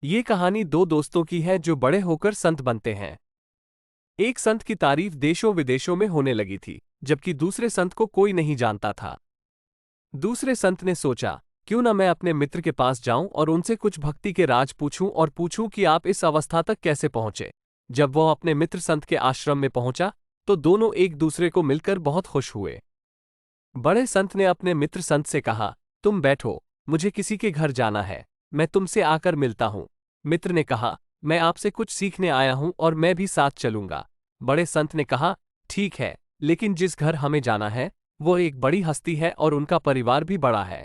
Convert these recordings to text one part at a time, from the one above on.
ये कहानी दो दोस्तों की है जो बड़े होकर संत बनते हैं। एक संत की तारीफ देशों विदेशों में होने लगी थी, जबकि दूसरे संत को कोई नहीं जानता था। दूसरे संत ने सोचा, क्यों ना मैं अपने मित्र के पास जाऊं और उनसे कुछ भक्ति के राज पूछूं और पूछूं कि आप इस अवस्था तक कैसे पहुंचे। जब वह अपने मित्र संत के आश्रम में पहुंचा, तो दोनों एक दूसरे को मिलकर बहुत खुश हुए। बड़े संत ने अपने मित्र संत से कहा, तुम बैठो, मुझे किसी के घर जाना है, मैं तुमसे आकर मिलता हूं। मित्र ने कहा, मैं आपसे कुछ सीखने आया हूं और मैं भी साथ चलूंगा। बड़े संत ने कहा, ठीक है, लेकिन जिस घर हमें जाना है वो एक बड़ी हस्ती है और उनका परिवार भी बड़ा है।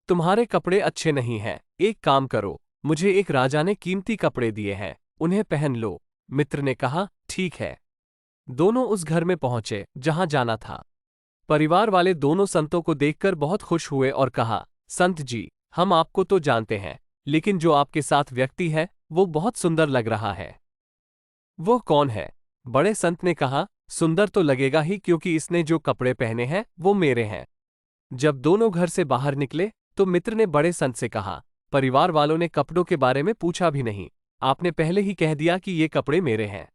तुम्हारे कपड़े अच्छे नहीं हैं, एक काम करो, मुझे एक राजा ने कीमती कपड़े दिए हैं, उन्हें पहन लो। मित्र ने कहा, ठीक है। दोनों उस घर में पहुंचे जहां जाना था। परिवार वाले दोनों संतों को देखकर बहुत खुश हुए और कहा, संत जी, हम आपको तो जानते हैं, लेकिन जो आपके साथ व्यक्ति है वो बहुत सुंदर लग रहा है। वो कौन है? बड़े संत ने कहा, सुंदर तो लगेगा ही क्योंकि इसने जो कपड़े पहने हैं वो मेरे हैं। जब दोनों घर से बाहर निकले तो मित्र ने बड़े संत से कहा, परिवार वालों ने कपड़ों के बारे में पूछा भी नहीं, आपने पहले ही कह दिया कि ये कपड़े मेरे हैं।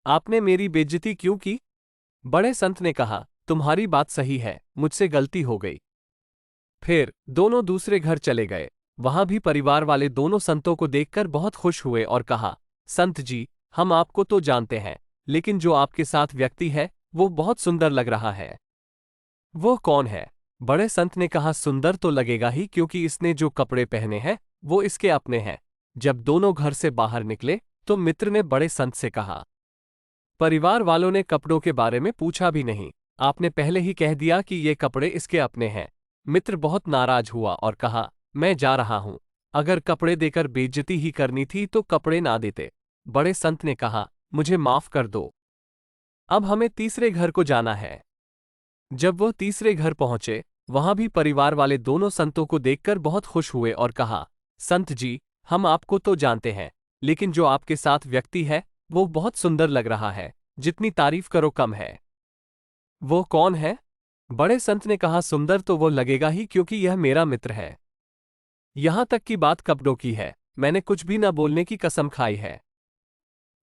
आपने मेरी बेइज्जती क्यों की? बड़े संत ने कहा, तुम्हारी बात सही है, मुझसे गलती हो गई। फिर दोनों दूसरे घर चले गए। वहां भी परिवार वाले दोनों संतों को देखकर बहुत खुश हुए और कहा, संत जी, हम आपको तो जानते हैं, लेकिन जो आपके साथ व्यक्ति है वो बहुत सुंदर लग रहा है। वो कौन है? बड़े संत ने कहा, सुंदर तो लगेगा ही क्योंकि इसने जो कपड़े पहने हैं वो इसके अपने हैं। जब दोनों घर से बाहर निकले तो मित्र ने बड़े संत से कहा, परिवार वालों ने कपड़ों के बारे में पूछा भी नहीं, आपने पहले ही कह दिया कि ये कपड़े इसके अपने हैं। मित्र बहुत नाराज हुआ और कहा, मैं जा रहा हूं, अगर कपड़े देकर बेइज्जती ही करनी थी तो कपड़े ना देते। बड़े संत ने कहा, मुझे माफ कर दो, अब हमें तीसरे घर को जाना है। जब वह तीसरे घर पहुंचे, वहां भी परिवार वाले दोनों संतों को देखकर बहुत खुश हुए और कहा, संत जी, हम आपको तो जानते हैं, लेकिन जो आपके साथ व्यक्ति है वो बहुत सुंदर लग रहा है, जितनी तारीफ करो कम है। वो कौन है? बड़े संत ने कहा, सुंदर तो वो लगेगा ही क्योंकि यह मेरा मित्र है। यहां तक की बात कपड़ों की है, मैंने कुछ भी न बोलने की कसम खाई है।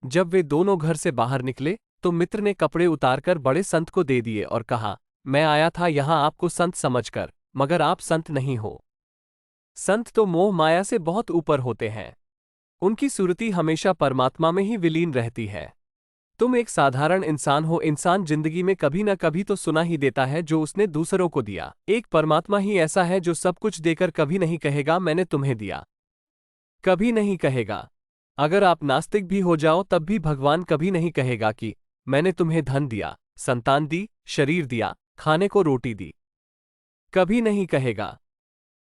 जब वे दोनों घर से बाहर निकले तो मित्र ने कपड़े उतारकर बड़े संत को दे दिए और कहा, मैं आया था यहां आपको संत समझकर, मगर आप संत नहीं हो। संत तो मोह माया से बहुत ऊपर होते हैं, उनकी सुरति हमेशा परमात्मा में ही विलीन रहती है। तुम एक साधारण इंसान हो, इंसान जिंदगी में कभी न कभी तो सुना ही देता है जो उसने दूसरों को दिया। एक परमात्मा ही ऐसा है जो सब कुछ देकर कभी नहीं कहेगा मैंने तुम्हें दिया, कभी नहीं कहेगा। अगर आप नास्तिक भी हो जाओ तब भी भगवान कभी नहीं कहेगा कि मैंने तुम्हें धन दिया, संतान दी, शरीर दिया, खाने को रोटी दी, कभी नहीं कहेगा।